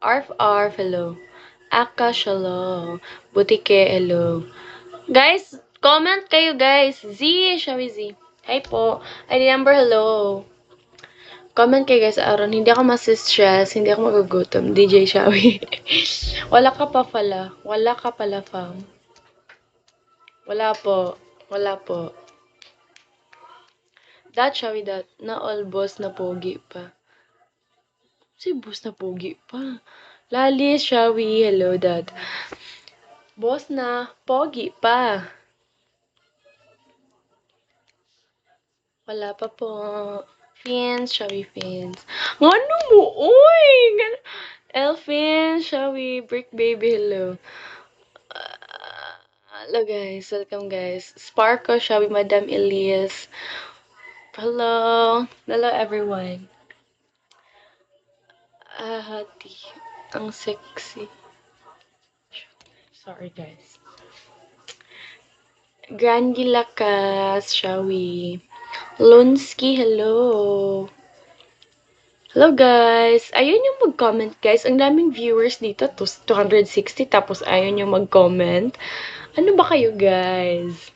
Arf Arf, hello. Akash, hello. Butike, hello. Guys, comment kayo guys. Z, Shawi Z. Hi po. I remember, hello. Comment kayo guys, Aaron. Hindi ako masistress, hindi ako magugutom. DJ Shawi. Wala ka pa pala. Wala ka pala, fam. Wala po. Wala po. That, Shawi, that. Na all boss na pogi pa. Si boss na pogi pa. Lalis, Shawi, hello, dad. Boss na, pogi pa. Wala pa po. Fins, Shawi, fins. Ano mo, uy! Elfin, Shawi, Brick Baby, hello. Hello guys, welcome guys. Sparko, Shawi, Madam Elias. Hello. Hello everyone. Hati. Ang sexy. Sorry guys. Grandi Lakas, Shawi. Lunsky, hello. Hello guys! Ayun yung mag-comment guys. Ang daming viewers dito. 260 tapos ayun yung mag-comment. Ano ba kayo guys?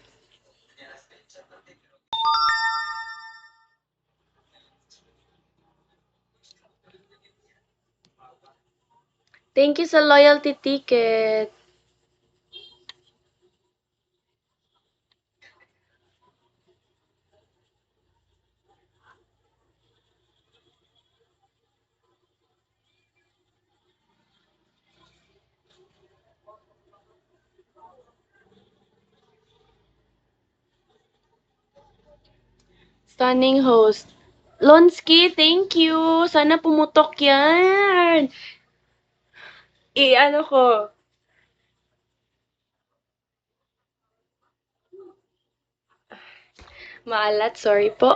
Thank you sa loyalty ticket. Stunning host. Lonsky, thank you. Sana pumutok yan. Ano ko. Maalat, sorry po.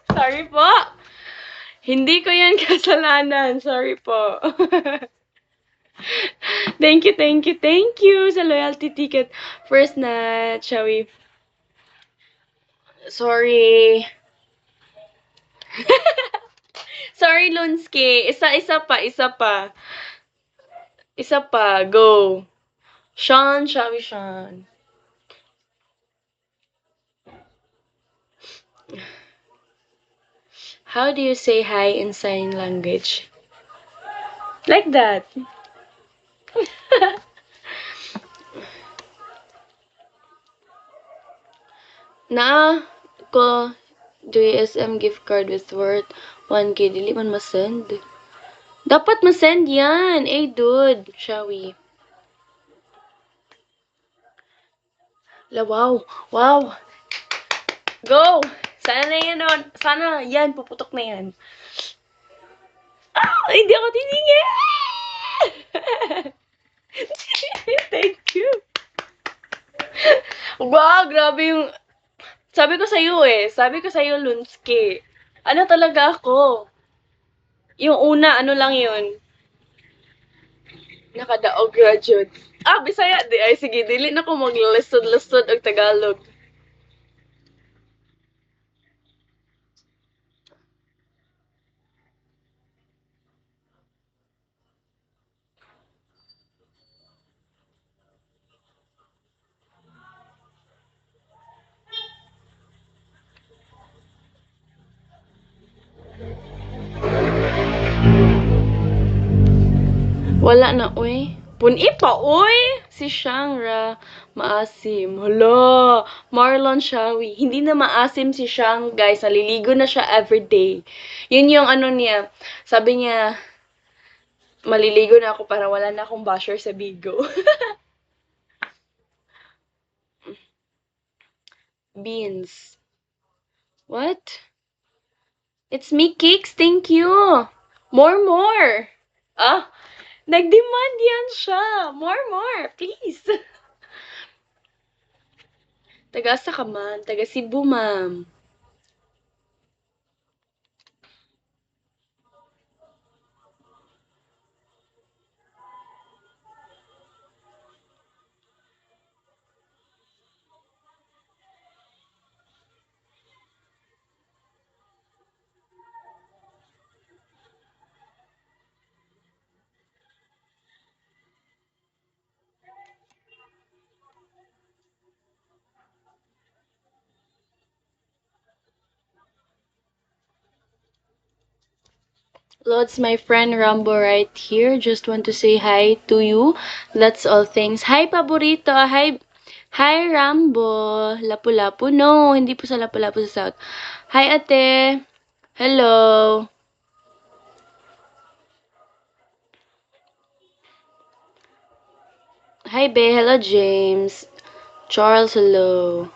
Sorry po. Hindi ko yan kasalanan. Sorry po. Thank you sa loyalty ticket. First na, Chawi. Sorry. Sorry, Lunsky. Isa pa. Isa pa. Go. Sean, Chawi, Sean. How do you say hi in sign language? Like that. Na ko JSM gift card with worth 1K. Dili man masend. Dapat masend yan. Eh, dude. Shawi. Wow. Wow. Go! Sana yan on. Sana yan. Puputok na yan. Ah! Hindi ako tiningin! Thank you. Wow, grabe yung... Sabi ko sa'yo, Lunski. Ano talaga ako? Yung una, ano lang yun? Nakadaog graduate. Ah, Bisaya di. Ay, sige, dili na ko maglisod-lisod og Tagalog. Wala na, uy. Puni pa, uy! Si Shangra, maasim. Hala, Marlon Shawi. Hindi na maasim si Shang, guys. Naliligo na siya everyday. Yun yung ano niya. Sabi niya, maliligo na ako para wala na akong basher sa Bigo. Beans. What? It's me, Cakes. Thank you. More. Ah, nag-demand yan siya. More. Please. Taga-asa ka man? Taga Cebu, ma'am. Lods, my friend Rambo right here. Just want to say hi to you. That's all things. Hi, paborito. Hi, Rambo. Lapu-lapu. No, hindi po sa lapu-lapu sa South. Hi, ate. Hello. Hi, Be. Hello, James. Charles, hello.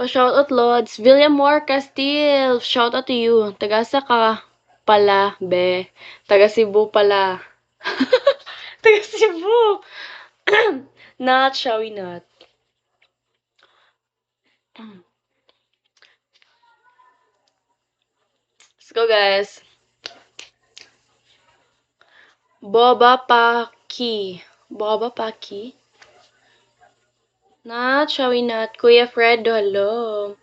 Pa-shoutout, Lods. William Moore Castile. Shoutout to you. Tagasa ka pala, be. Taga Cebu pala. Taga Cebu. Not, shall we not? Let's go, guys. Boba Paki. Boba Paki? Not, shall we not? Kuya Fredo, hello.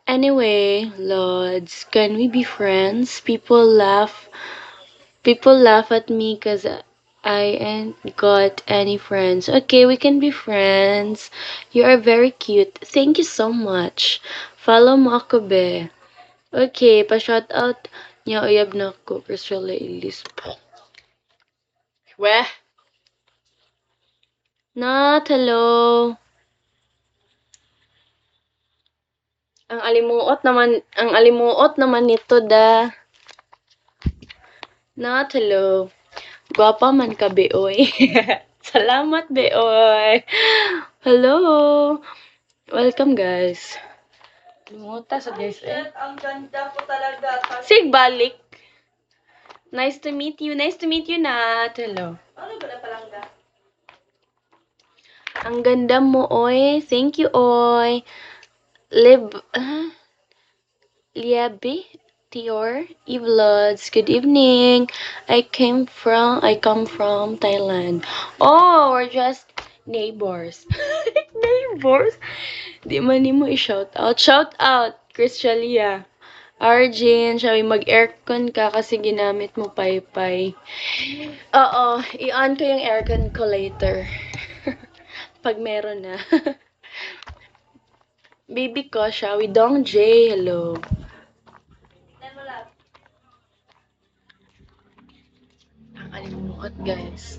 Anyway, Lods, can we be friends? People laugh at me because I ain't got any friends. Okay, we can be friends. You are very cute. Thank you so much. Follow mo ako, be. Okay, pa-shoutout niya uyab na ko. Priscilla Ilis po. Weh? Not, hello. Ang alimuot naman nito da. Not, hello. Gwapa man ka, beoy. Salamat, beoy. Hello. Welcome, guys. Limuta sa guys, eh. Ang ganda po talaga. Sig balik. Nice to meet you. Nice to meet you, Nat. Hello. Ano ba na palangga? Ang ganda mo, oy. Thank you, oy. Liabi, Tior, Evlods. Good evening. I come from Thailand. Oh, we're just neighbors. Neighbors? Di man ni mo i-shout out. Shout out, Christalia. Arjin, sabi mag-aircon ka kasi ginamit mo paypay. Oo, i-on ko yung aircon ko later. Pag meron na. Baby ko, Shawi Dong J, hello. Nakalimuot, guys.